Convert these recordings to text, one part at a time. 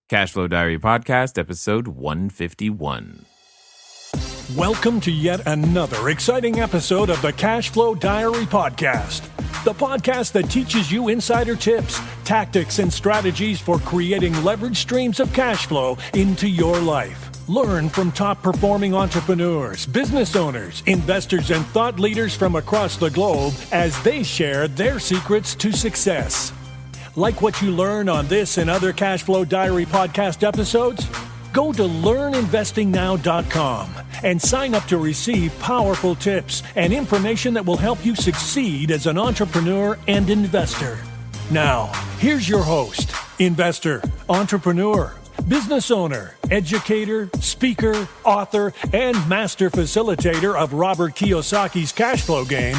Cashflow Diary Podcast, episode 151. Welcome to yet another exciting episode of the Cashflow Diary Podcast, the podcast that teaches you insider tips, tactics, and strategies for creating leverage streams of cash flow into your life. Learn from top-performing entrepreneurs, business owners, investors, and thought leaders from across the globe as they share their secrets to success. Like what you learn on this and other Cashflow Diary podcast episodes? Go to learninvestingnow.com and sign up to receive powerful tips and information that will help you succeed as an entrepreneur and investor. Now, here's your host, investor, entrepreneur, business owner, educator, speaker, author, and master facilitator of Robert Kiyosaki's Cashflow game,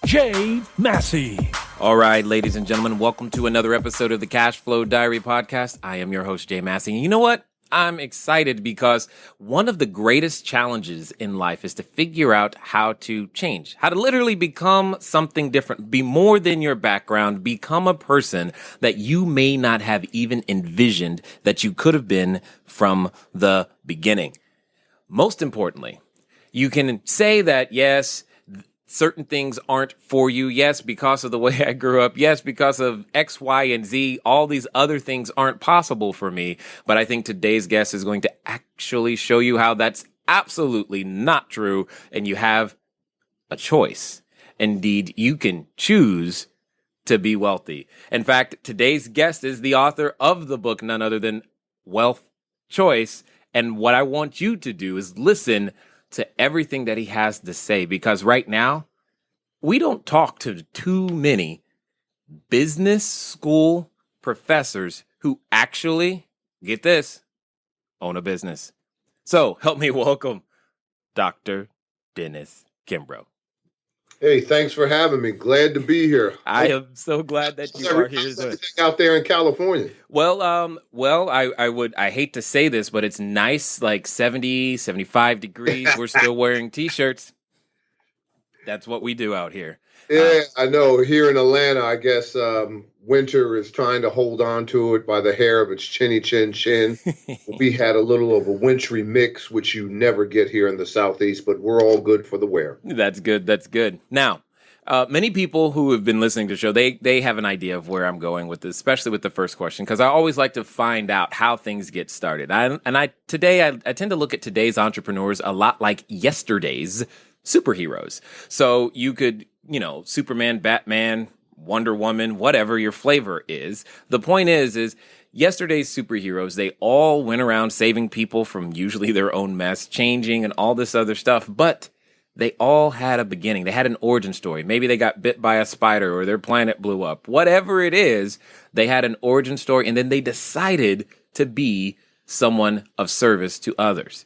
Jay Massey. All right, ladies and gentlemen, welcome to another episode of the Cashflow Diary Podcast. I am your host, Jay Massey. And you know what? I'm excited because one of the greatest challenges in life is to figure out how to change, how to literally become something different, be more than your background, become a person that you may not have even envisioned that you could have been from the beginning. Most importantly, you can say that, yes, certain things aren't for you. Yes, because of the way I grew up. Yes, because of X, Y, and Z. All these other things aren't possible for me. But I think today's guest is going to actually show you how that's absolutely not true. And you have a choice. Indeed, you can choose to be wealthy. In fact, today's guest is the author of the book, none other than Wealth Choice. And what I want you to do is listen to everything that he has to say, because right now we don't talk to too many business school professors who actually, get this, own a business. So help me welcome Dr. Dennis Kimbro. Hey, thanks for having me. Glad to be here. I am so glad that you are here. Everything out there in California. Well, I hate to say this, but it's nice, like 70, 75 degrees. We're still wearing t-shirts. That's what we do out here. Yeah, I know. Here in Atlanta, I guess winter is trying to hold on to it by the hair of its chinny chin chin. We had a little of a wintry mix, which you never get here in the Southeast, but we're all good for the wear. That's good. That's good. Now, many people who have been listening to the show, they have an idea of where I'm going with this, especially with the first question, because I always like to find out how things get started. I tend to look at today's entrepreneurs a lot like yesterday's superheroes. So you could, Superman, Batman, Wonder Woman, whatever your flavor is. The point is yesterday's superheroes, they all went around saving people from usually their own mess, changing and all this other stuff. But they all had a beginning. They had an origin story. Maybe they got bit by a spider or their planet blew up. Whatever it is, they had an origin story, and then they decided to be someone of service to others.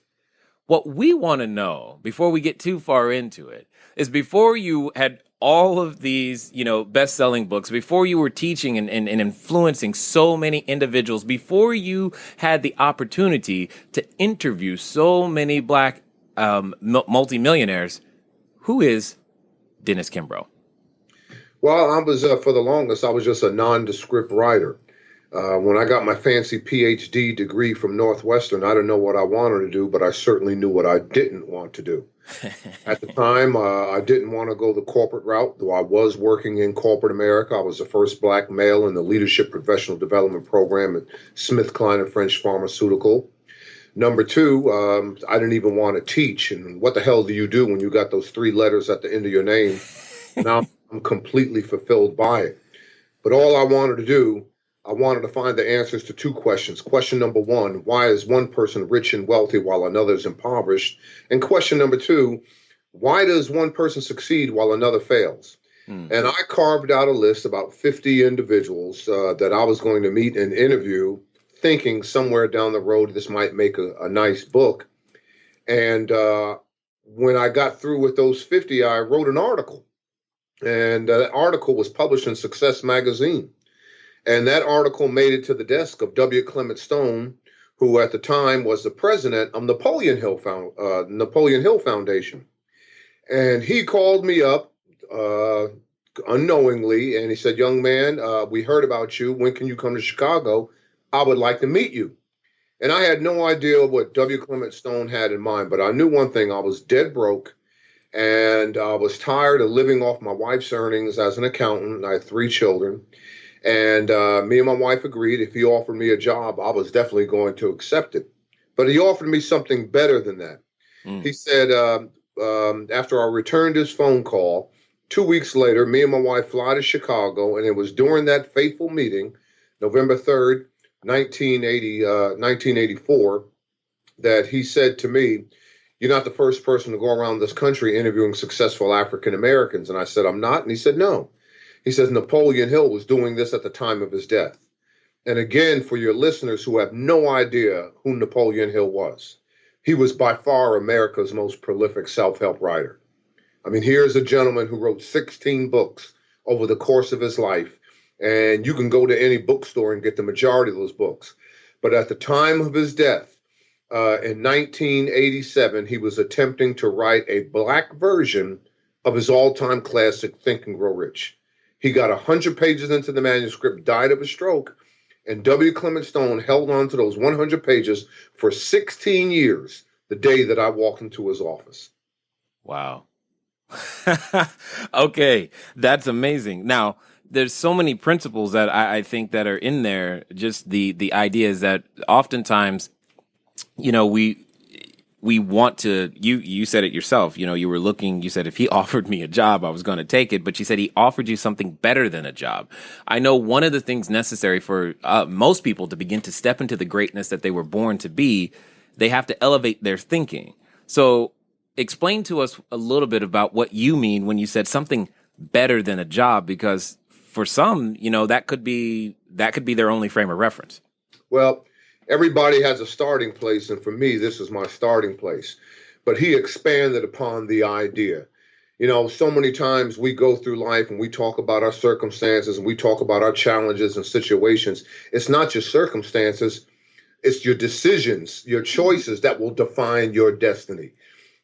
What we want to know before we get too far into it is, before you had all of these, best-selling books, before you were teaching and influencing so many individuals, before you had the opportunity to interview so many Black multimillionaires, who is Dennis Kimbro? Well, I was, for the longest, I was just a nondescript writer. When I got my fancy PhD degree from Northwestern, I didn't know what I wanted to do, but I certainly knew what I didn't want to do. At the time, I didn't want to go the corporate route, though I was working in corporate America. I was the first Black male in the Leadership Professional Development Program at SmithKline & French Pharmaceutical. Number two, I didn't even want to teach. And what the hell do you do when you got those three letters at the end of your name? Now I'm completely fulfilled by it. But all I wanted to do, I wanted to find the answers to two questions. Question number one, why is one person rich and wealthy while another is impoverished? And question number two, why does one person succeed while another fails? And I carved out a list, about 50 individuals that I was going to meet and interview, thinking somewhere down the road this might make a nice book. And when I got through with those 50, I wrote an article. And that article was published in Success Magazine. And that article made it to the desk of W. Clement Stone, who at the time was the president of Napoleon Hill Foundation. And he called me up unknowingly, and he said, young man, we heard about you. When can you come to Chicago? I would like to meet you. And I had no idea what W. Clement Stone had in mind, but I knew one thing. I was dead broke and I was tired of living off my wife's earnings as an accountant. I had 3 children. And me and my wife agreed if he offered me a job, I was definitely going to accept it. But he offered me something better than that. He said, after I returned his phone call, 2 weeks later, me and my wife fly to Chicago. And it was during that fateful meeting, November 3rd, 1984, that he said to me, "You're not the first person to go around this country interviewing successful African Americans." And I said, "I'm not." And he said, "No." He says Napoleon Hill was doing this at the time of his death. And again, for your listeners who have no idea who Napoleon Hill was, he was by far America's most prolific self-help writer. I mean, here's a gentleman who wrote 16 books over the course of his life. And you can go to any bookstore and get the majority of those books. But at the time of his death, in 1987, he was attempting to write a black version of his all-time classic, Think and Grow Rich. He got 100 pages into the manuscript, died of a stroke, and W. Clement Stone held on to those 100 pages for 16 years, the day that I walked into his office. Wow. Okay, that's amazing. Now, there's so many principles that I think that are in there. Just the idea is that oftentimes, we want to, you said it yourself, you were looking, you said, if he offered me a job, I was going to take it, but you said he offered you something better than a job. I know one of the things necessary for most people to begin to step into the greatness that they were born to be, they have to elevate their thinking. So explain to us a little bit about what you mean when you said something better than a job, because for some, that could be their only frame of reference. Well, everybody has a starting place, and for me, this is my starting place. But he expanded upon the idea. So many times we go through life and we talk about our circumstances and we talk about our challenges and situations. It's not your circumstances, it's your decisions, your choices that will define your destiny.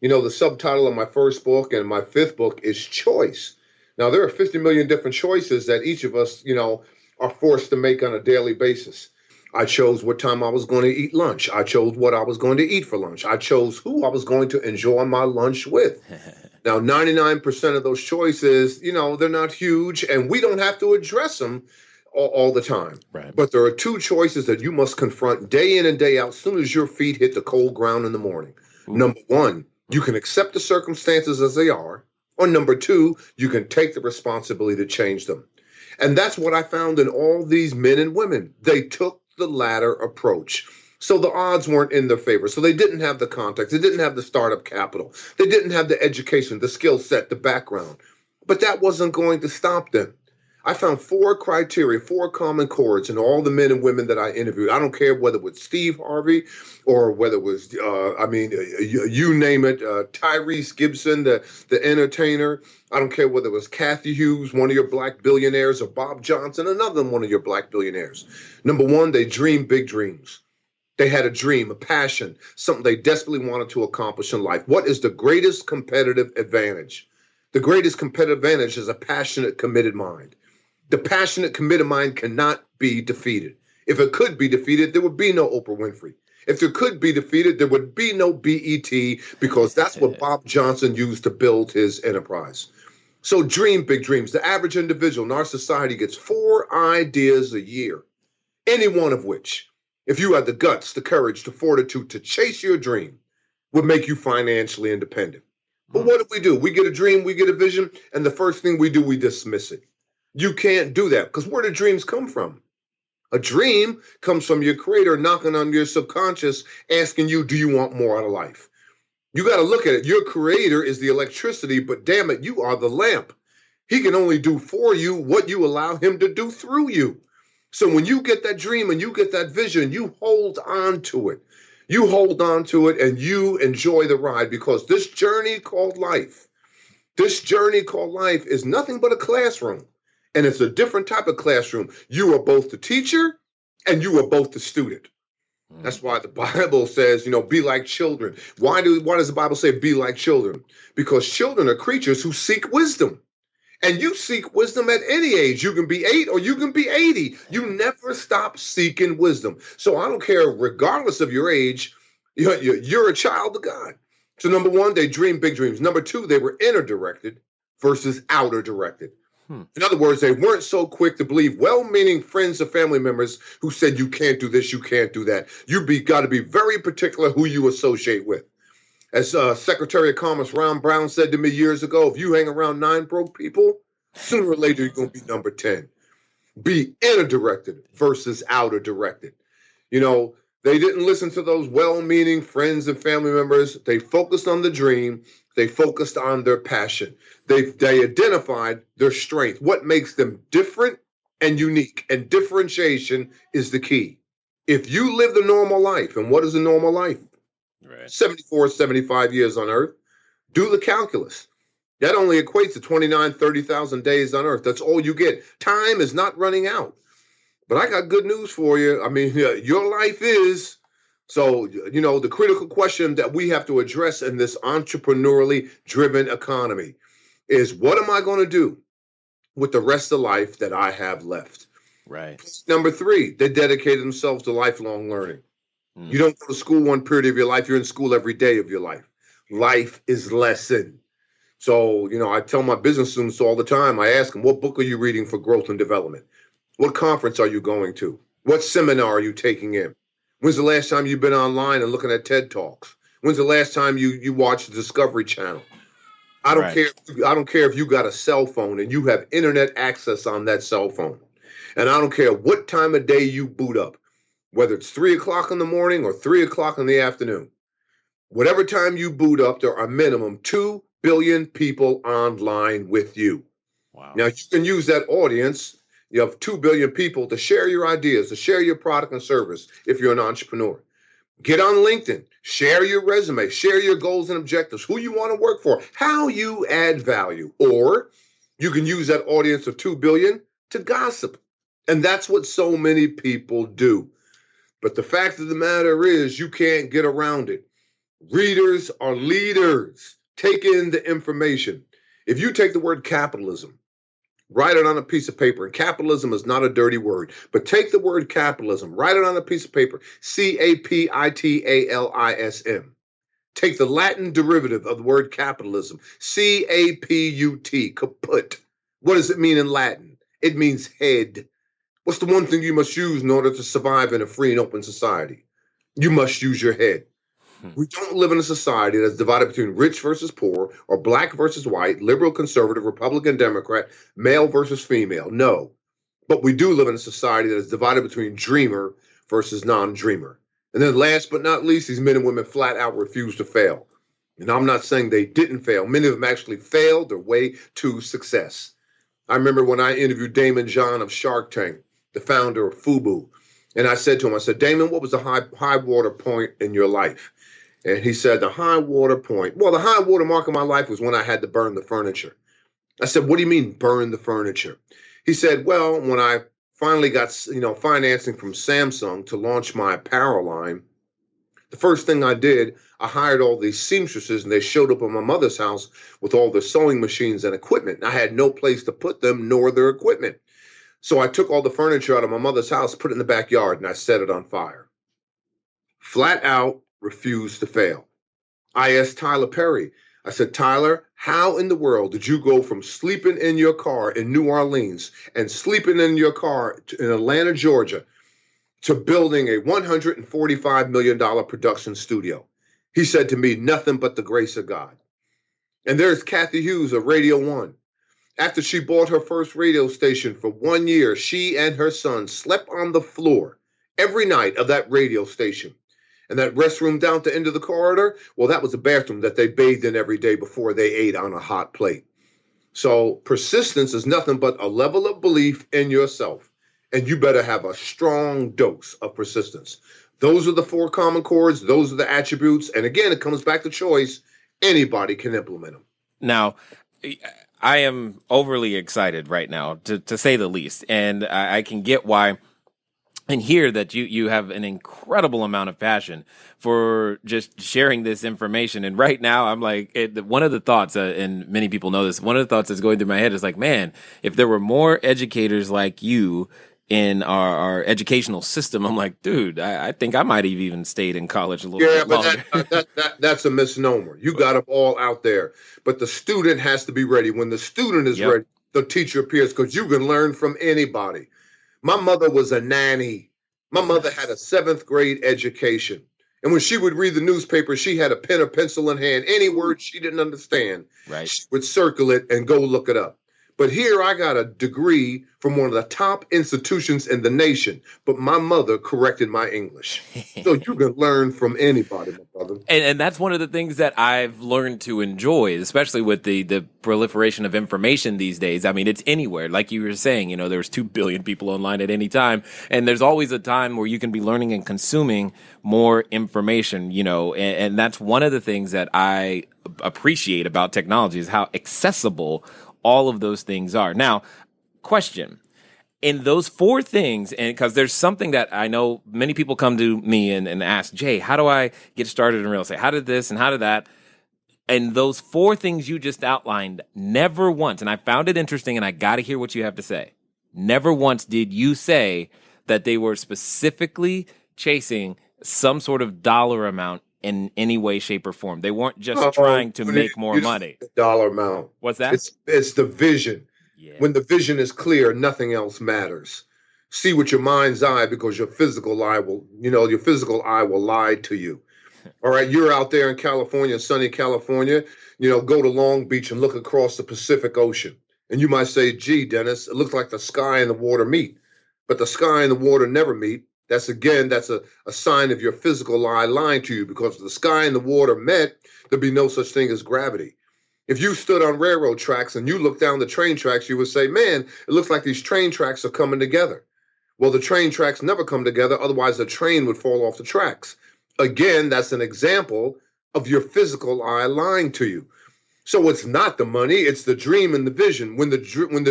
The subtitle of my first book and my 5th book is Choice. Now, there are 50 million different choices that each of us, are forced to make on a daily basis. I chose what time I was going to eat lunch. I chose what I was going to eat for lunch. I chose who I was going to enjoy my lunch with. Now, 99% of those choices, they're not huge, and we don't have to address them all the time. Right. But there are 2 choices that you must confront day in and day out as soon as your feet hit the cold ground in the morning. Ooh. Number 1, you can accept the circumstances as they are. Or number 2, you can take the responsibility to change them. And that's what I found in all these men and women. They took the latter approach. So the odds weren't in their favor. So they didn't have the context. They didn't have the startup capital. They didn't have the education, the skill set, the background. But that wasn't going to stop them. I found 4 criteria, 4 common chords in all the men and women that I interviewed. I don't care whether it was Steve Harvey or whether it was, you name it, Tyrese Gibson, the entertainer. I don't care whether it was Kathy Hughes, one of your black billionaires, or Bob Johnson, another one of your black billionaires. Number 1, they dreamed big dreams. They had a dream, a passion, something they desperately wanted to accomplish in life. What is the greatest competitive advantage? The greatest competitive advantage is a passionate, committed mind. The passionate, committed mind cannot be defeated. If it could be defeated, there would be no Oprah Winfrey. If it could be defeated, there would be no BET, because that's what Bob Johnson used to build his enterprise. So dream big dreams. The average individual in our society gets 4 ideas a year, any one of which, if you had the guts, the courage, the fortitude to chase your dream, would make you financially independent. But what do? We get a dream, we get a vision, and the first thing we do, we dismiss it. You can't do that, because where do dreams come from? A dream comes from your creator knocking on your subconscious, asking you, do you want more out of life? You got to look at it. Your creator is the electricity, but damn it, you are the lamp. He can only do for you what you allow him to do through you. So when you get that dream and you get that vision, you hold on to it. You hold on to it and you enjoy the ride, because this journey called life is nothing but a classroom. And it's a different type of classroom. You are both the teacher and you are both the student. That's why the Bible says, be like children. Why does the Bible say be like children? Because children are creatures who seek wisdom. And you seek wisdom at any age. You can be 8 or you can be 80. You never stop seeking wisdom. So I don't care, regardless of your age, you're a child of God. So number one, they dream big dreams. Number two, they were inner directed versus outer directed. In other words, they weren't so quick to believe well-meaning friends or family members who said you can't do this, you can't do that. Got to be very particular who you associate with. As Secretary of Commerce Ron Brown said to me years ago, if you hang around 9 broke people, sooner or later you're going to be number 10. Be inner directed versus outer directed. They didn't listen to those well-meaning friends and family members. They focused on the dream. They focused on their passion. They identified their strength, what makes them different and unique. And differentiation is the key. If you live the normal life, and what is a normal life? Right. 74, 75 years on Earth. Do the calculus. That only equates to 29, 30,000 days on Earth. That's all you get. Time is not running out. But I got good news for you. I mean, your life is. So, the critical question that we have to address in this entrepreneurially driven economy is, what am I going to do with the rest of life that I have left? Right. Number 3, they dedicated themselves to lifelong learning. You don't go to school one period of your life. You're in school every day of your life. Life is lesson. So, I tell my business students all the time, I ask them, what book are you reading for growth and development? What conference are you going to? What seminar are you taking in? When's the last time you've been online and looking at TED Talks? When's the last time you watched the Discovery Channel? I don't care. I don't care if you got a cell phone and you have internet access on that cell phone. And I don't care what time of day you boot up, whether it's 3 o'clock in the morning or 3 o'clock in the afternoon. Whatever time you boot up, there are a minimum 2 billion people online with you. Wow. Now, you can use that audience. You have 2 billion people to share your ideas, to share your product and service if you're an entrepreneur. Get on LinkedIn, share your resume, share your goals and objectives, who you want to work for, how you add value. Or you can use that audience of 2 billion to gossip. And that's what so many people do. But the fact of the matter is, you can't get around it. Readers are leaders. Take in the information. If you take the word capitalism, write it on a piece of paper. And capitalism is not a dirty word, but take the word capitalism, write it on a piece of paper, CAPITALISM. Take the Latin derivative of the word capitalism, CAPUT, kaput. What does it mean in Latin? It means head. What's the one thing you must use in order to survive in a free and open society? You must use your head. We don't live in a society that's divided between rich versus poor, or black versus white, liberal, conservative, Republican, Democrat, male versus female. No. But we do live in a society that is divided between dreamer versus non-dreamer. And then last but not least, these men and women flat out refuse to fail. And I'm not saying they didn't fail. Many of them actually failed their way to success. I remember when I interviewed Damon John of Shark Tank, the founder of FUBU. And I said to him, Damon, what was the high water point in your life? And he said, the high water point. Well, the high water mark of my life was when I had to burn the furniture. I said, what do you mean burn the furniture? He said, well, when I finally got, financing from Samsung to launch my apparel line, the first thing I did, I hired all these seamstresses, and they showed up at my mother's house with all their sewing machines and equipment. I had no place to put them nor their equipment. So I took all the furniture out of my mother's house, put it in the backyard, and I set it on fire. Flat out refused to fail. I asked Tyler Perry, I said, Tyler, how in the world did you go from sleeping in your car in New Orleans and sleeping in your car in Atlanta, Georgia, to building a $145 million production studio? He said to me, nothing but the grace of God. And there's Kathy Hughes of Radio One. After she bought her first radio station for 1 year, she and her son slept on the floor every night of that radio station. And that restroom down at the end of the corridor, well, that was the bathroom that they bathed in every day before they ate on a hot plate. So persistence is nothing but a level of belief in yourself. And you better have a strong dose of persistence. Those are the 4 common chords. Those are the attributes. And again, it comes back to choice. Anybody can implement them. Now, I am overly excited right now, to say the least. And I can get why and hear that you have an incredible amount of passion for just sharing this information. And right now, I'm like, one of the thoughts, and many people know this, one of the thoughts that's going through my head is like, man, if there were more educators like you in our educational system, I'm like, dude, I think I might have even stayed in college a little bit longer. But that's a misnomer. You got them all out there, but the student has to be ready. When the student is ready, the teacher appears, because you can learn from anybody. My mother was a nanny. My mother had a 7th grade education. And when she would read the newspaper, she had a pen or pencil in hand. Any word she didn't understand, she would circle it and go look it up. But here I got a degree from one of the top institutions in the nation, but my mother corrected my English. So you can learn from anybody, my brother. And that's one of the things that I've learned to enjoy, especially with the proliferation of information these days. I mean, it's anywhere. Like you were saying, there's 2 billion people online at any time, and there's always a time where you can be learning and consuming more information, and that's one of the things that I appreciate about technology is how accessible all of those things are. Now, question. In those 4 things, and because there's something that I know many people come to me and ask, Jay, how do I get started in real estate? How did this and how did that? And those 4 things you just outlined, never once, and I found it interesting and I got to hear what you have to say. Never once did you say that they were specifically chasing some sort of dollar amount in any way, shape, or form. They weren't just trying to make more money. The dollar amount. What's that? It's the vision. Yeah. When the vision is clear, nothing else matters. See with your mind's eye, because your physical eye will lie to you. All right, you're out there in California, sunny California, go to Long Beach and look across the Pacific Ocean. And you might say, gee, Dennis, it looks like the sky and the water meet. But the sky and the water never meet. That's a sign of your physical eye lying to you, because if the sky and the water met, there'd be no such thing as gravity. If you stood on railroad tracks and you looked down the train tracks, you would say, man, it looks like these train tracks are coming together. Well, the train tracks never come together. Otherwise, the train would fall off the tracks. Again, that's an example of your physical eye lying to you. So it's not the money, it's the dream and the vision. When the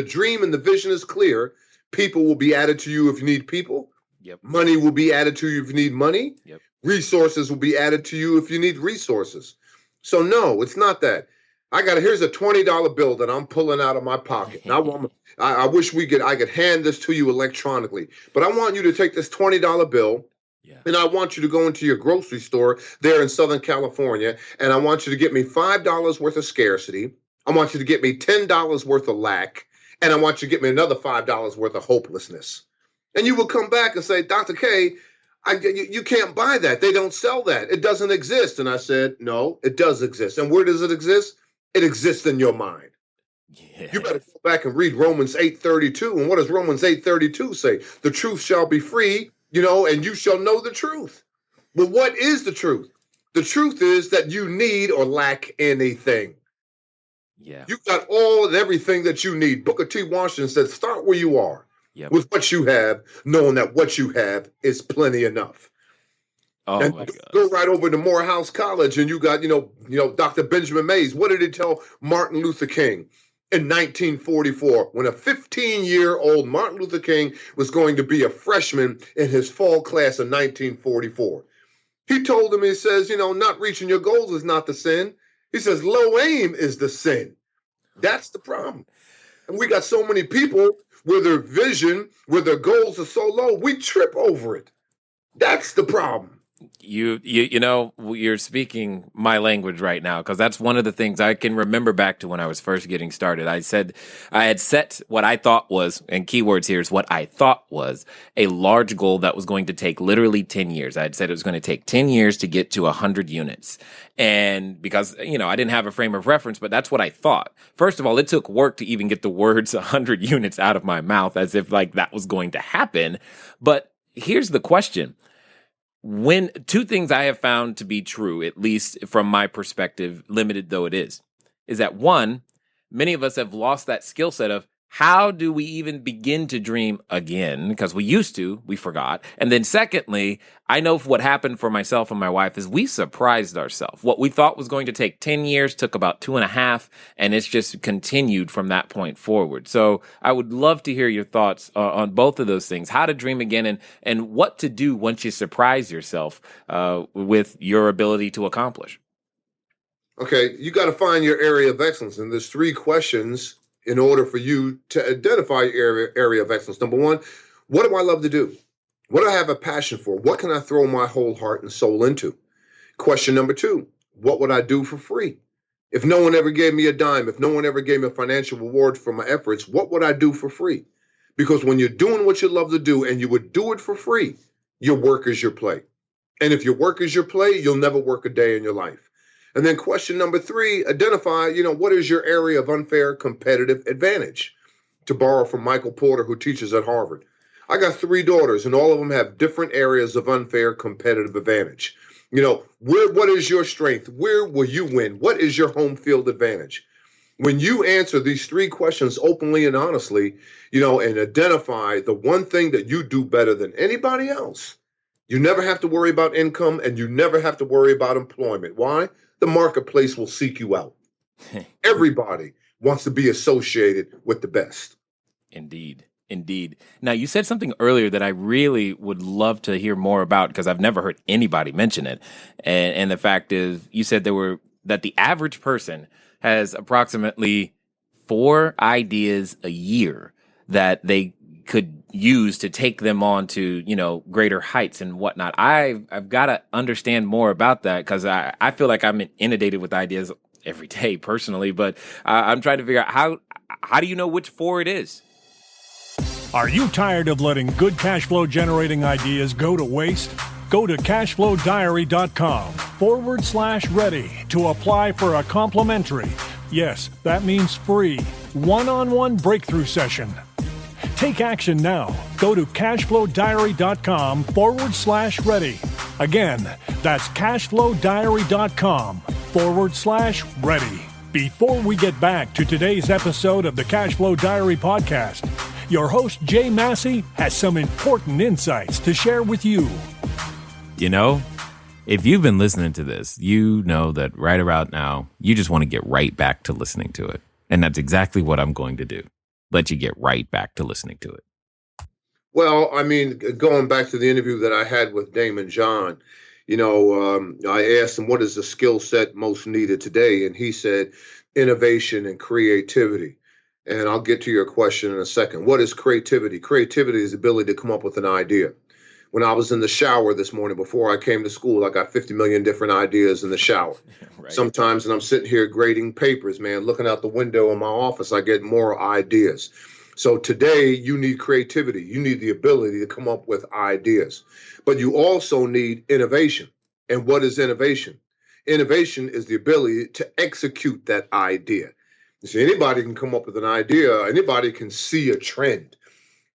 dream and the vision is clear, people will be added to you if you need people. Yep. Money will be added to you if you need money. Yep. Resources will be added to you if you need resources. So no, it's not that. Here's a $20 bill that I'm pulling out of my pocket. And I wish I could hand this to you electronically, but I want you to take this $20 bill. Yeah. And I want you to go into your grocery store there in Southern California, and I want you to get me $5 worth of scarcity. I want you to get me $10 worth of lack, and I want you to get me another $5 worth of hopelessness. And you will come back and say, Dr. K, you can't buy that. They don't sell that. It doesn't exist. And I said, no, it does exist. And where does it exist? It exists in your mind. Yeah. You better go back and read Romans 8:32. And what does Romans 8:32 say? The truth shall be free, and you shall know the truth. But what is the truth? The truth is that you need or lack anything. Yeah. You got all and everything that you need. Booker T. Washington said, start where you are. Yep. With what you have, knowing that what you have is plenty enough. Oh, and my God. Go right over to Morehouse College, and you got, Dr. Benjamin Mays. What did he tell Martin Luther King in 1944 when a 15-year-old Martin Luther King was going to be a freshman in his fall class in 1944? He told him, he says, not reaching your goals is not the sin. He says, low aim is the sin. That's the problem. And we got so many people where their vision, where their goals are so low, we trip over it. That's the problem. You're speaking my language right now, because that's one of the things I can remember back to when I was first getting started. I had set what I thought was, and keywords here is what I thought was, a large goal that was going to take literally 10 years. I had said it was going to take 10 years to get to 100 units. And because, I didn't have a frame of reference, but that's what I thought. First of all, it took work to even get the words 100 units out of my mouth, as if like that was going to happen. But here's the question. When 2 things I have found to be true, at least from my perspective, limited though it is that 1, many of us have lost that skill set of how do we even begin to dream again? Because we used to, we forgot. And then secondly, I know what happened for myself and my wife is we surprised ourselves. What we thought was going to take 10 years took about 2.5, and it's just continued from that point forward. So I would love to hear your thoughts on both of those things, how to dream again and what to do once you surprise yourself with your ability to accomplish. Okay, you got to find your area of excellence. And there's 3 questions in order for you to identify your area of excellence. Number 1, what do I love to do? What do I have a passion for? What can I throw my whole heart and soul into? Question number 2, what would I do for free? If no one ever gave me a dime, if no one ever gave me a financial reward for my efforts, what would I do for free? Because when you're doing what you love to do and you would do it for free, your work is your play. And if your work is your play, you'll never work a day in your life. And then question number 3, identify, what is your area of unfair competitive advantage? To borrow from Michael Porter, who teaches at Harvard. I got 3 daughters, and all of them have different areas of unfair competitive advantage. What is your strength? Where will you win? What is your home field advantage? When you answer these 3 questions openly and honestly, and identify the one thing that you do better than anybody else, you never have to worry about income and you never have to worry about employment. Why? The marketplace will seek you out. Everybody wants to be associated with the best. Indeed. Now, you said something earlier that I really would love to hear more about because I've never heard anybody mention it. And the fact is, you said that the average person has approximately 4 ideas a year that they could use to take them on to, greater heights and whatnot. I've got to understand more about that because I feel like I'm inundated with ideas every day personally, but I'm trying to figure out how do you know which 4 it is? Are you tired of letting good cash flow generating ideas go to waste? Go to cashflowdiary.com/ready to apply for a complimentary, yes, that means free, one-on-one breakthrough session. Take action now. Go to cashflowdiary.com/ready. Again, that's cashflowdiary.com/ready. Before we get back to today's episode of the Cashflow Diary podcast, your host Jay Massey has some important insights to share with you. If you've been listening to this, you know that right about now, you just want to get right back to listening to it. And that's exactly what I'm going to do. Let you get right back to listening to it. Well, going back to the interview that I had with Damon John, I asked him, what is the skill set most needed today? And he said, innovation and creativity. And I'll get to your question in a second. What is creativity? Creativity is the ability to come up with an idea. When I was in the shower this morning before I came to school, I got 50 million different ideas in the shower. Right. Sometimes when I'm sitting here grading papers, looking out the window in my office, I get more ideas. So today you need creativity. You need the ability to come up with ideas, but you also need innovation. And what is innovation? Innovation is the ability to execute that idea. You see, anybody can come up with an idea. Anybody can see a trend.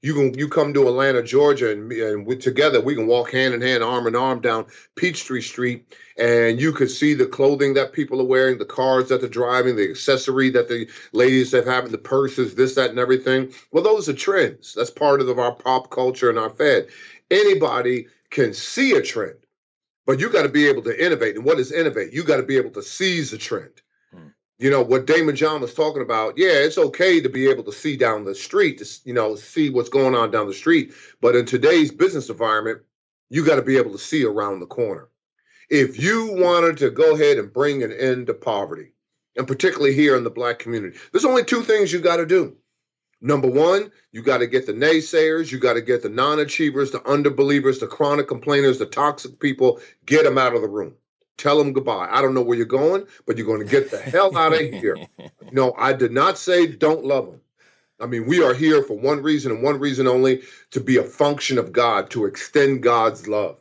You come to Atlanta, Georgia, and together we can walk hand in hand, arm in arm down Peachtree Street, and you could see the clothing that people are wearing, the cars that they're driving, the accessory that the ladies have having, the purses, this, that, and everything. Well, those are trends. That's part of our pop culture and our fad. Anybody can see a trend, but you got to be able to innovate. And what is innovate? You got to be able to seize a trend. What Damon John was talking about, it's okay to be able to see down the street, to see what's going on down the street. But in today's business environment, you got to be able to see around the corner. If you wanted to go ahead and bring an end to poverty, and particularly here in the Black community, there's only 2 things you got to do. Number 1, you got to get the naysayers, you got to get the non-achievers, the underbelievers, the chronic complainers, the toxic people, get them out of the room. Tell them goodbye. I don't know where you're going, but you're going to get the hell out of here. I did not say don't love them. We are here for one reason and one reason only, to be a function of God, to extend God's love.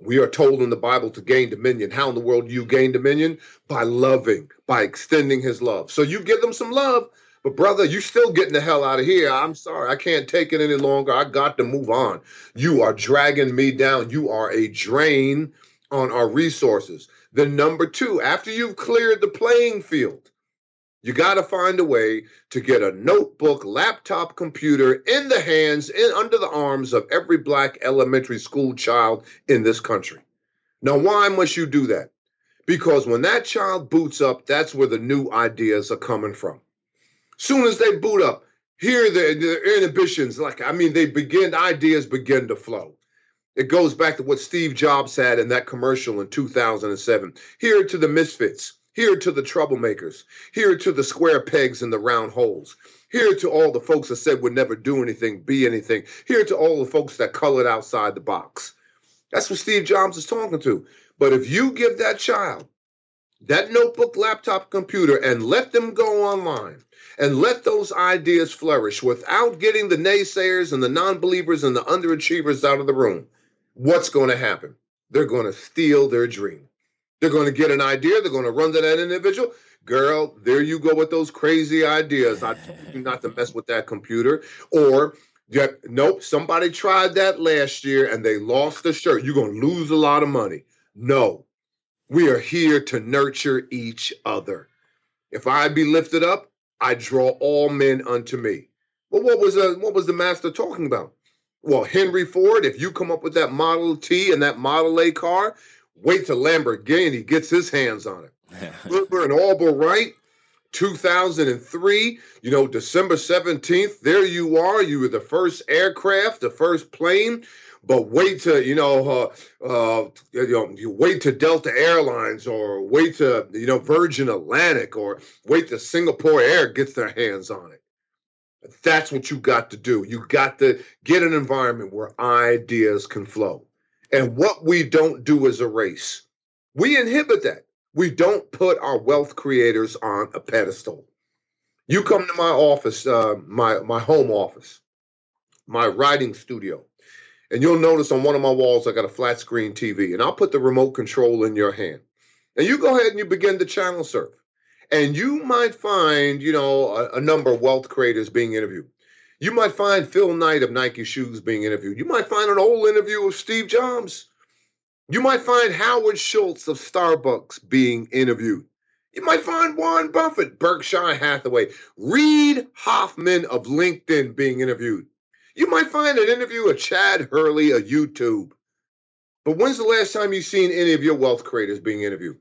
We are told in the Bible to gain dominion. How in the world do you gain dominion? By loving, by extending his love. So you give them some love, but brother, you still getting the hell out of here. I'm sorry. I can't take it any longer. I got to move on. You are dragging me down. You are a drain on our resources. Then number 2, after you've cleared the playing field, You got to find a way to get a notebook, laptop, computer in the hands, under the arms of every Black elementary school child in this country. Now, why must you do that? Because when that child boots up, that's where the new ideas are coming from. Soon as they boot up, here the inhibitions, ideas begin to flow. It goes back to what Steve Jobs had in that commercial in 2007. Here to the misfits. Here to the troublemakers. Here to the square pegs and the round holes. Here to all the folks that said would never do anything, be anything. Here to all the folks that colored outside the box. That's what Steve Jobs is talking to. But if you give that child that notebook, laptop, computer, and let them go online and let those ideas flourish without getting the naysayers and the non-believers and the underachievers out of the room, what's going to happen? They're going to steal their dream. They're going to get an idea. They're going to run to that individual. Girl, there you go with those crazy ideas. I told you not to mess with that computer. Or, nope, somebody tried that last year and they lost the shirt. You're going to lose a lot of money. No, we are here to nurture each other. If I be lifted up, I draw all men unto me. Well, what was the master talking about? Well, Henry Ford, if you come up with that Model T and that Model A car, wait till Lamborghini gets his hands on it. Wilbur and Albright, 2003, December 17th, there you are. You were the first aircraft, the first plane. But wait to, you wait to Delta Airlines or wait to, Virgin Atlantic or wait till Singapore Air gets their hands on it. That's what you got to do. You got to get an environment where ideas can flow. And what we don't do as a race, we inhibit that. We don't put our wealth creators on a pedestal. You come to my office, my home office, my writing studio, and you'll notice on one of my walls, I got a flat screen TV, and I'll put the remote control in your hand. And you go ahead and you begin to channel surf. And you might find, a number of wealth creators being interviewed. You might find Phil Knight of Nike Shoes being interviewed. You might find an old interview of Steve Jobs. You might find Howard Schultz of Starbucks being interviewed. You might find Warren Buffett, Berkshire Hathaway, Reid Hoffman of LinkedIn being interviewed. You might find an interview of Chad Hurley of YouTube. But when's the last time you've seen any of your wealth creators being interviewed?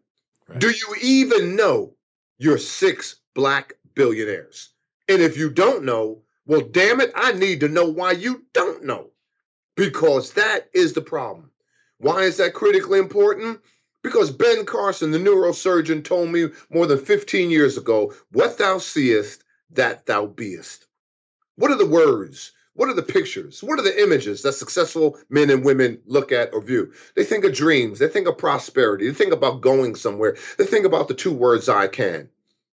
Right. Do you even know your 6 Black billionaires? And if you don't know, well, damn it, I need to know why you don't know. Because that is the problem. Why is that critically important? Because Ben Carson, the neurosurgeon, told me more than 15 years ago, what thou seest, that thou beest. What are the words? What are the pictures? What are the images that successful men and women look at or view? They think of dreams. They think of prosperity. They think about going somewhere. They think about the 2 words, I can.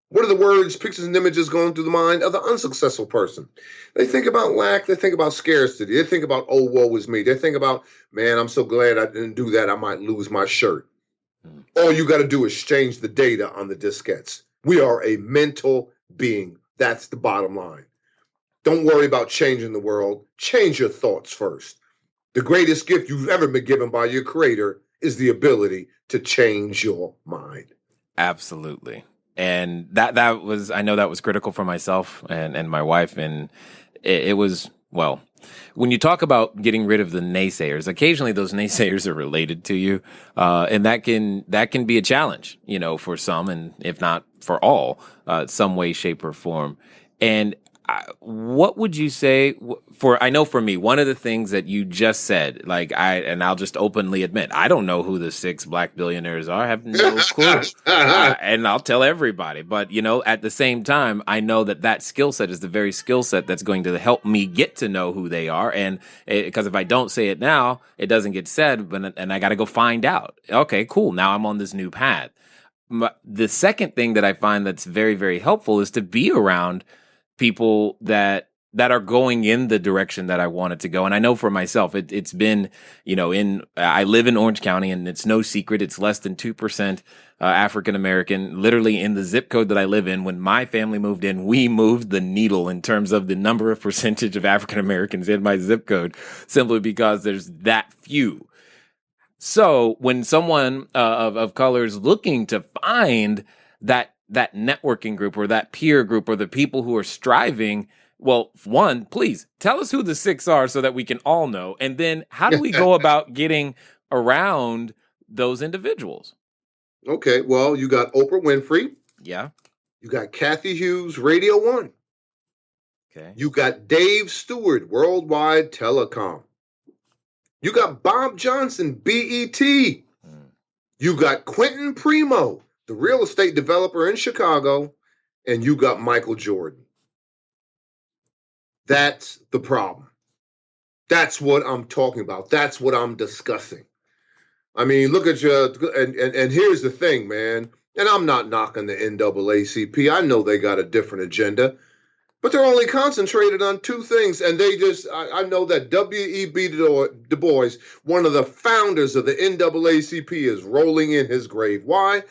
What are the words, pictures, and images going through the mind of the unsuccessful person? They think about lack. They think about scarcity. They think about, oh, woe is me. They think about, man, I'm so glad I didn't do that. I might lose my shirt. All you got to do is change the data on the diskettes. We are a mental being. That's the bottom line. Don't worry about changing the world. Change your thoughts first. The greatest gift you've ever been given by your creator is the ability to change your mind. Absolutely. And that was, I know that was critical for myself and my wife. And it was, well, when you talk about getting rid of the naysayers, occasionally those naysayers are related to you. And that can be a challenge, for some, and if not for all, some way, shape, or form. And what would you say I know for me, one of the things that you just said, and I'll just openly admit, I don't know who the 6 Black billionaires are. I have no clue. And I'll tell everybody. But, at the same time, I know that skill set is the very skill set that's going to help me get to know who they are. And because if I don't say it now, it doesn't get said, and I got to go find out. Okay, cool. Now I'm on this new path. The second thing that I find that's very, very helpful is to be around people that are going in the direction that I want it to go. And I know for myself, it's been, I live in Orange County, and it's no secret. It's less than 2% African-American. Literally in the zip code that I live in, when my family moved in, we moved the needle in terms of the number of percentage of African-Americans in my zip code, simply because there's that few. So when someone of color is looking to find that that networking group or that peer group or the people who are striving, well, one, please tell us who the six are so that we can all know. And then how do we go about getting around those individuals? Okay, well, you got Oprah Winfrey. Yeah. You got Kathy Hughes, Radio One. Okay. You got Dave Stewart, Worldwide Telecom. You got Bob Johnson, BET. You got Quentin Primo, the real estate developer in Chicago. And you got Michael Jordan. That's the problem. That's what I'm talking about. That's what I'm discussing. I mean, look at you, and here's the thing, man. And I'm not knocking the NAACP. I know they got a different agenda, but they're only concentrated on two things. And they just, I know that W.E.B. Du Bois, one of the founders of the NAACP, is rolling in his grave. Why?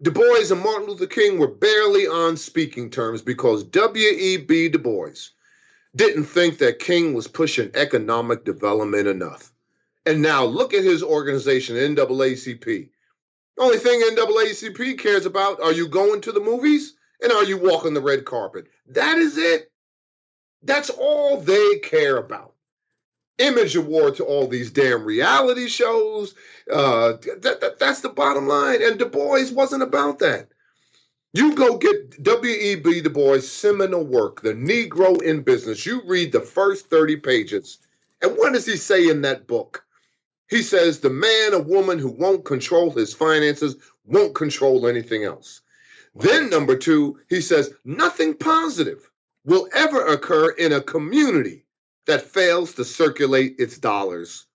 Du Bois and Martin Luther King were barely on speaking terms because W.E.B. Du Bois didn't think that King was pushing economic development enough. And now look at his organization, NAACP. The only thing NAACP cares about, are you going to the movies and are you walking the red carpet? That is it. That's all they care about. Image award to all these damn reality shows. That's the bottom line. And Du Bois wasn't about that. You go get W.E.B. Du Bois' seminal work, The Negro in Business. You read the first 30 pages. And what does he say in that book? He says the man or woman who won't control his finances won't control anything else. Then number two, he says nothing positive will ever occur in a community that fails to circulate its dollars.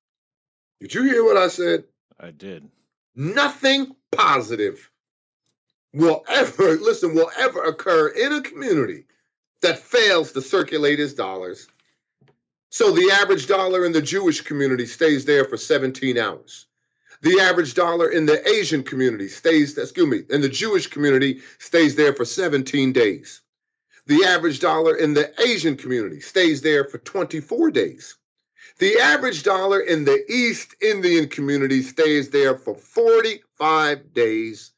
Did you hear what I said? I did. Nothing positive will ever occur in a community that fails to circulate its dollars. So the average dollar in the Jewish community stays there for 17 hours. The average dollar in the Asian community in the Jewish community stays there for 17 days. The average dollar in the Asian community stays there for 24 days. The average dollar in the East Indian community stays there for 45 days,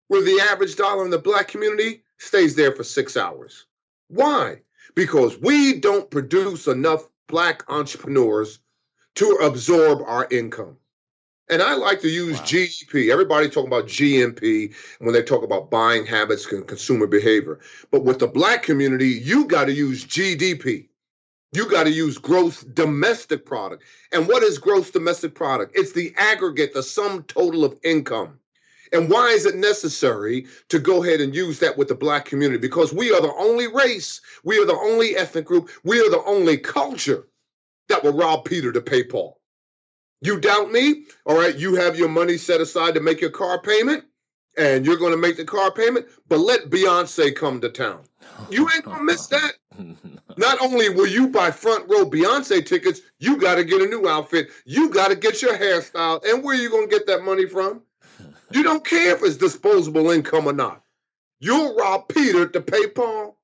where the average dollar in the Black community stays there for 6 hours. Why? Because we don't produce enough Black entrepreneurs to absorb our income. And I like to use GDP. Everybody talking about GNP when they talk about buying habits and consumer behavior. But with the Black community, you got to use GDP. You got to use gross domestic product. And what is gross domestic product? It's the aggregate, the sum total of income. And why is it necessary to go ahead and use that with the Black community? Because we are the only race, we are the only ethnic group, we are the only culture that will rob Peter to pay Paul. You doubt me? All right, you have your money set aside to make your car payment, and you're going to make the car payment, but let Beyonce come to town. You ain't going to miss that. Not only will you buy front row Beyonce tickets, you got to get a new outfit. You got to get your hairstyle. And where are you going to get that money from? You don't care if it's disposable income or not. You'll rob Peter to pay Paul.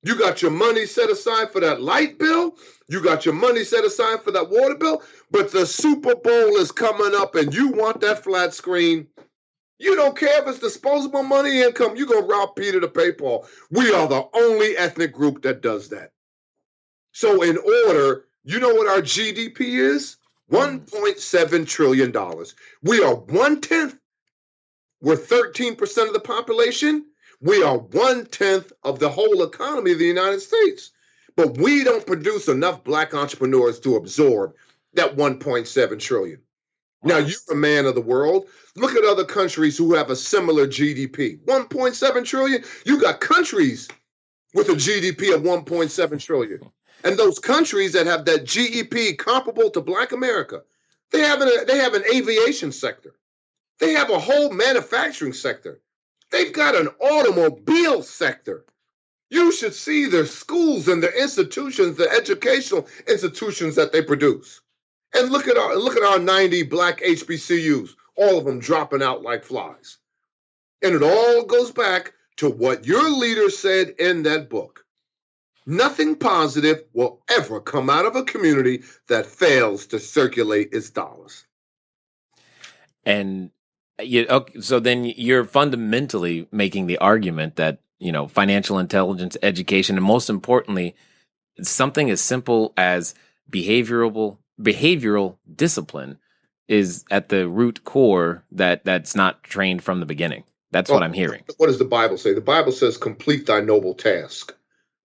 You got your money set aside for that light bill. You got your money set aside for that water bill. But the Super Bowl is coming up and you want that flat screen. You don't care if it's disposable money income. You're going to rob Peter to pay Paul. We are the only ethnic group that does that. So in order, you know what our GDP is? $1.7 trillion. We are 1/10. We're 13% of the population. We are 1/10 of the whole economy of the United States. But we don't produce enough Black entrepreneurs to absorb that 1.7 trillion. Now, you're a man of the world. Look at other countries who have a similar GDP. 1.7 trillion. You got countries with a GDP of 1.7 trillion. And those countries that have that GDP comparable to Black America, they have an aviation sector. They have a whole manufacturing sector. They've got an automobile sector. You should see their schools and their institutions, the educational institutions that they produce. And look at our 90 Black HBCUs, all of them dropping out like flies. And it all goes back to what your leader said in that book. Nothing positive will ever come out of a community that fails to circulate its dollars. And Okay, so then you're fundamentally making the argument that, financial intelligence, education, and most importantly, something as simple as behavioral discipline is at the root core that's not trained from the beginning. That's what I'm hearing. What does the Bible say? The Bible says, complete thy noble task.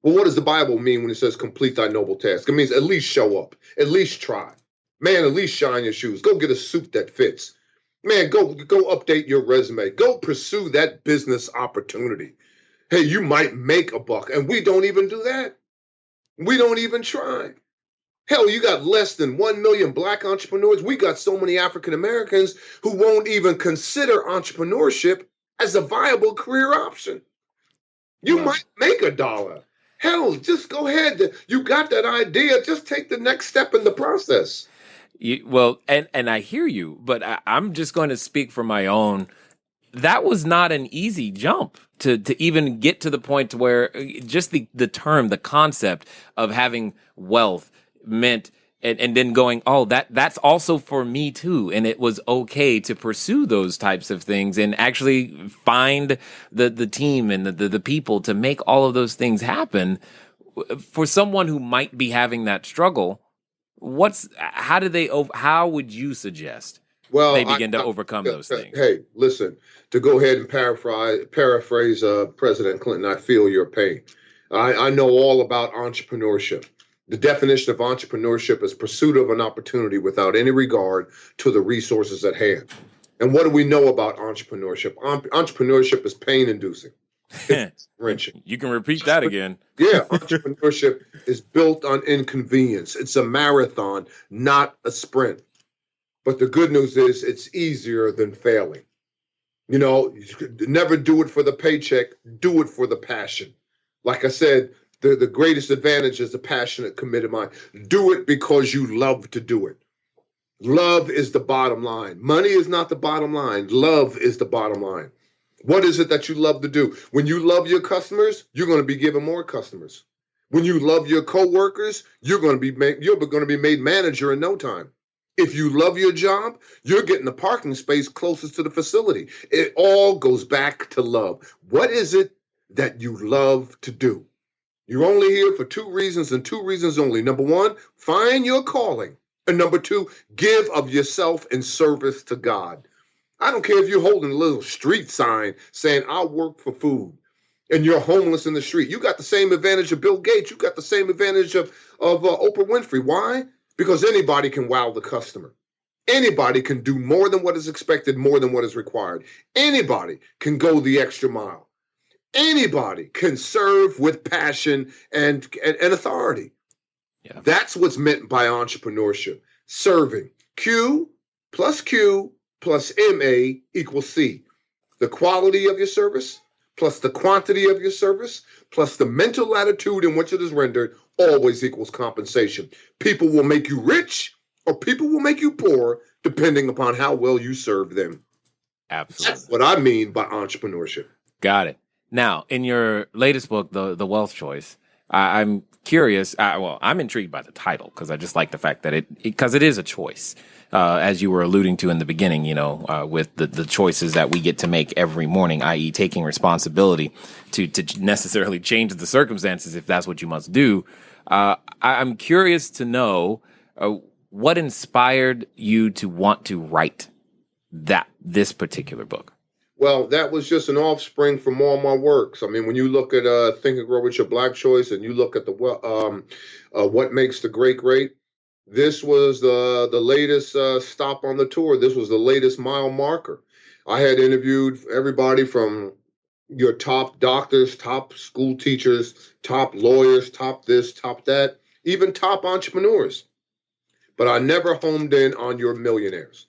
Well, what does the Bible mean when it says complete thy noble task? It means at least show up, at least try. Man, at least shine your shoes. Go get a suit that fits. Man, go update your resume. Go pursue that business opportunity. Hey, you might make a buck, and we don't even do that. We don't even try. Hell, you got less than 1 million black entrepreneurs. We got so many African Americans who won't even consider entrepreneurship as a viable career option. You might make $1. Hell, just go ahead. You got that idea. Just take the next step in the process. And I hear you, but I'm just going to speak for my own. That was not an easy jump to even get to the point to where just the term, the concept of having wealth meant, and then going, oh, that's also for me too. And it was okay to pursue those types of things and actually find the team and the people to make all of those things happen. For someone who might be having that struggle, how would you suggest they begin to overcome those things? Hey, listen, to go ahead and paraphrase President Clinton, I feel your pain. I know all about entrepreneurship. The definition of entrepreneurship is pursuit of an opportunity without any regard to the resources at hand. And what do we know about entrepreneurship? Entrepreneurship is pain-inducing. It's wrenching. You can repeat that again. Yeah, entrepreneurship is built on inconvenience. It's a marathon, not a sprint. But the good news is it's easier than failing. Never do it for the paycheck. Do it for the passion. Like I said, the greatest advantage is a passionate, committed mind. Do it because you love to do it. Love is the bottom line. Money is not the bottom line. Love is the bottom line. What is it that you love to do? When you love your customers, you're going to be given more customers. When you love your coworkers, you're going to be made manager in no time. If you love your job, you're getting the parking space closest to the facility. It all goes back to love. What is it that you love to do? You're only here for 2 reasons and 2 reasons only. Number 1, find your calling. And number 2, give of yourself in service to God. I don't care if you're holding a little street sign saying, I work for food, and you're homeless in the street. You got the same advantage of Bill Gates. You got the same advantage of Oprah Winfrey. Why? Because anybody can wow the customer. Anybody can do more than what is expected, more than what is required. Anybody can go the extra mile. Anybody can serve with passion and authority. Yeah. That's what's meant by entrepreneurship. Serving. Q plus MA equals C. The quality of your service plus the quantity of your service plus the mental attitude in which it is rendered always equals compensation. People will make you rich or people will make you poor depending upon how well you serve them. Absolutely. That's what I mean by entrepreneurship. Got it. Now, in your latest book, The Wealth Choice, I'm curious. I'm intrigued by the title because I just like the fact that it is a choice. As you were alluding to in the beginning, with the choices that we get to make every morning, i.e. taking responsibility to necessarily change the circumstances if that's what you must do. I'm curious to know what inspired you to want to write this particular book. Well, that was just an offspring from all my works. I mean, when you look at Think and Grow Rich, Your Black Choice, and you look at the What Makes the Great Great, this was the latest stop on the tour. This was the latest mile marker. I had interviewed everybody from your top doctors, top school teachers, top lawyers, top this, top that, even top entrepreneurs. But I never homed in on your millionaires.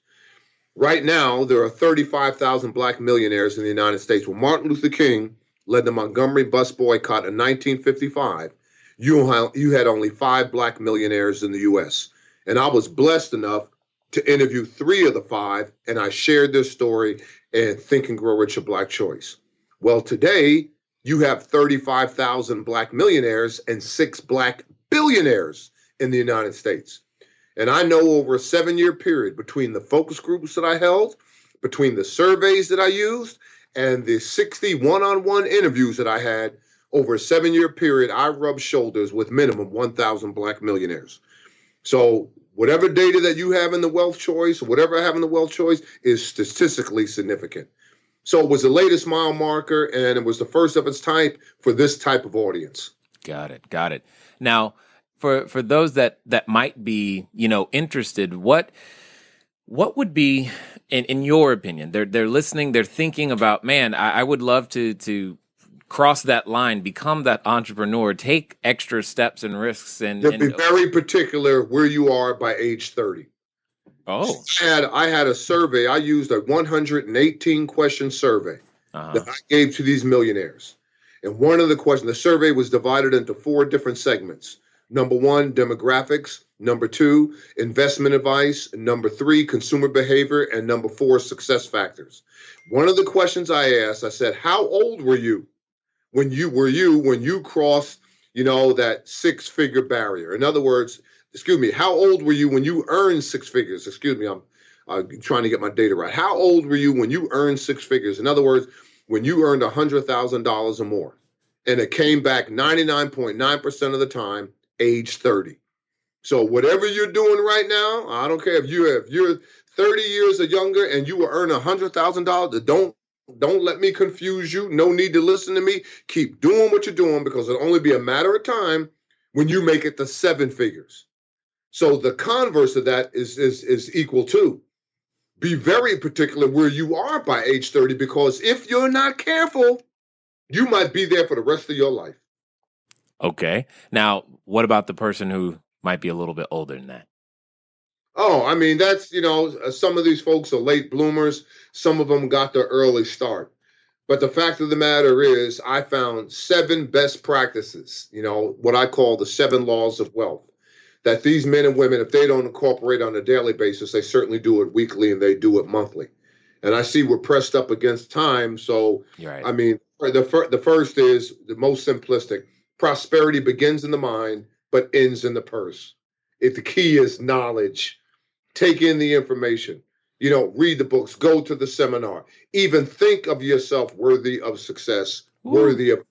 Right now, there are 35,000 black millionaires in the United States. When Martin Luther King led the Montgomery bus boycott in 1955, you had only 5 black millionaires in the U.S. And I was blessed enough to interview 3 of the 5, and I shared their story in Think and Grow Rich, Your Black Choice. Well, today, you have 35,000 black millionaires and 6 black billionaires in the United States. And I know over a 7-year period between the focus groups that I held between the surveys that I used and the 60 one-on-one interviews that I had over a 7-year period. I rubbed shoulders with minimum 1,000 Black millionaires. So whatever data that you have in the wealth choice, whatever I have in the wealth choice, is statistically significant. So it was the latest mile marker, and it was the first of its type for this type of audience. Got it. Now, for those that might be, interested, what would be, in your opinion, they're listening, they're thinking about, man, I would love to cross that line, become that entrepreneur, take extra steps and risks, and be very particular where you are by age 30. Oh, I had a survey. I used a 118 question survey that I gave to these millionaires. And one of the questions, the survey was divided into 4 different segments. Number 1, demographics. Number 2, investment advice. Number 3, consumer behavior. And number 4, success factors. One of the questions I asked, I said, how old were you when you crossed, that 6-figure barrier? In other words, how old were you when you earned 6 figures? I'm trying to get my data right. How old were you when you earned 6 figures? In other words, when you earned $100,000 or more. And it came back 99.9% of the time, age 30. So whatever you're doing right now, I don't care if you're 30 years or younger and you will earn $100,000, don't let me confuse you. No need to listen to me. Keep doing what you're doing, because it'll only be a matter of time when you make it to 7 figures. So the converse of that is equal to, be very particular where you are by age 30, because if you're not careful, you might be there for the rest of your life. Okay. Now, what about the person who might be a little bit older than that? Oh, I mean, that's, some of these folks are late bloomers. Some of them got their early start. But the fact of the matter is, I found 7 best practices, what I call the 7 laws of wealth, that these men and women, if they don't incorporate on a daily basis, they certainly do it weekly and they do it monthly. And I see we're pressed up against time. So, right. I mean, the first is the most simplistic. Prosperity begins in the mind, but ends in the purse. The key is knowledge. Take in the information, read the books, go to the seminar, even think of yourself worthy of success, Ooh. worthy of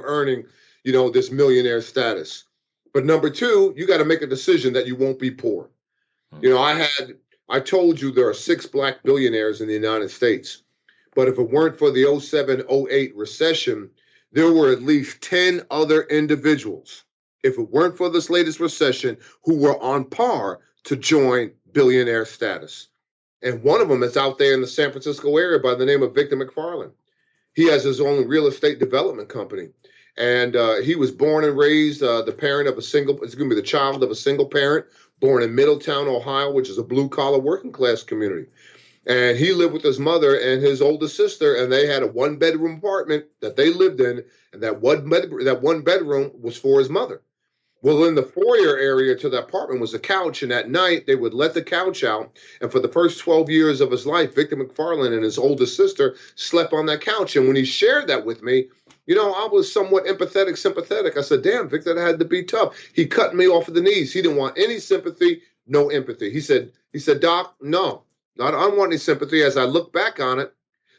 earning, this millionaire status. But number 2, you got to make a decision that you won't be poor. I told you there are 6 Black billionaires in the United States, but if it weren't for the 07-08 recession, there were at least 10 other individuals, if it weren't for this latest recession, who were on par to join billionaire status. And one of them is out there in the San Francisco area by the name of Victor McFarlane. He has his own real estate development company. And he was born and raised the child of a single parent, born in Middletown, Ohio, which is a blue-collar working class community. And he lived with his mother and his older sister, and they had a 1-bedroom apartment that they lived in, and that one bedroom was for his mother. Well, in the foyer area to the apartment was a couch, and at night they would let the couch out. And for the first 12 years of his life, Victor McFarlane and his older sister slept on that couch. And when he shared that with me, I was somewhat sympathetic. I said, damn, Victor, that had to be tough. He cut me off at the knees. He didn't want any sympathy, no empathy. He said, Doc, no, I don't want any sympathy. As I look back on it,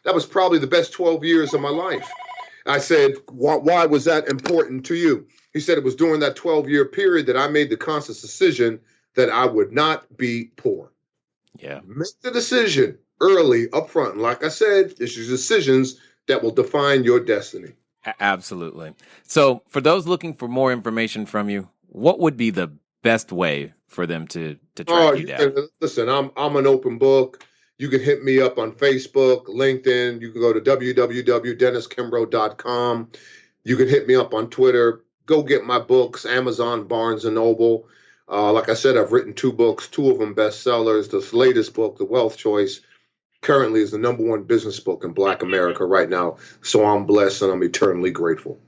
that was probably the best 12 years of my life. I said, why was that important to you? He said, it was during that 12-year period that I made the conscious decision that I would not be poor. Yeah. Make the decision early, up front. And like I said, it's your decisions that will define your destiny. Absolutely. So for those looking for more information from you, what would be the best way for them to track you down? Listen, I'm an open book. You can hit me up on Facebook, LinkedIn. You can go to www.denniskimbro.com. You can hit me up on Twitter. Go get my books, Amazon, Barnes & Noble. Like I said, I've written 2 books, 2 of them bestsellers. This latest book, The Wealth Choice, currently is the #1 business book in Black America right now. So I'm blessed and I'm eternally grateful.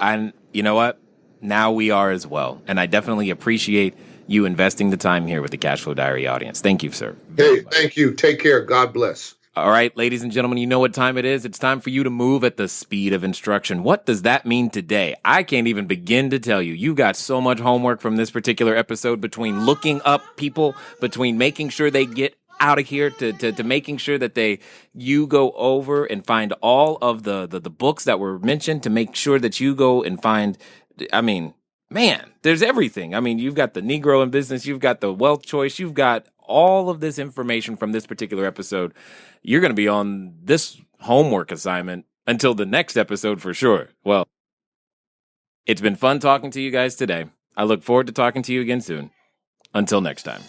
And you know what? Now we are as well. And I definitely appreciate you investing the time here with the Cashflow Diary audience. Thank you, sir. Hey, thank you. Take care. God bless. All right, ladies and gentlemen, you know what time it is. It's time for you to move at the speed of instruction. What does that mean today? I can't even begin to tell you. You got so much homework from this particular episode, between looking up people, between making sure they get out of here to making sure that you go over and find all of the books that were mentioned, to make sure that you go and find, I mean, man, there's everything. I mean, you've got the Negro in business, you've got the wealth choice, you've got all of this information from this particular episode. You're going to be on this homework assignment until the next episode for sure. Well, it's been fun talking to you guys today. I look forward to talking to you again soon. Until next time.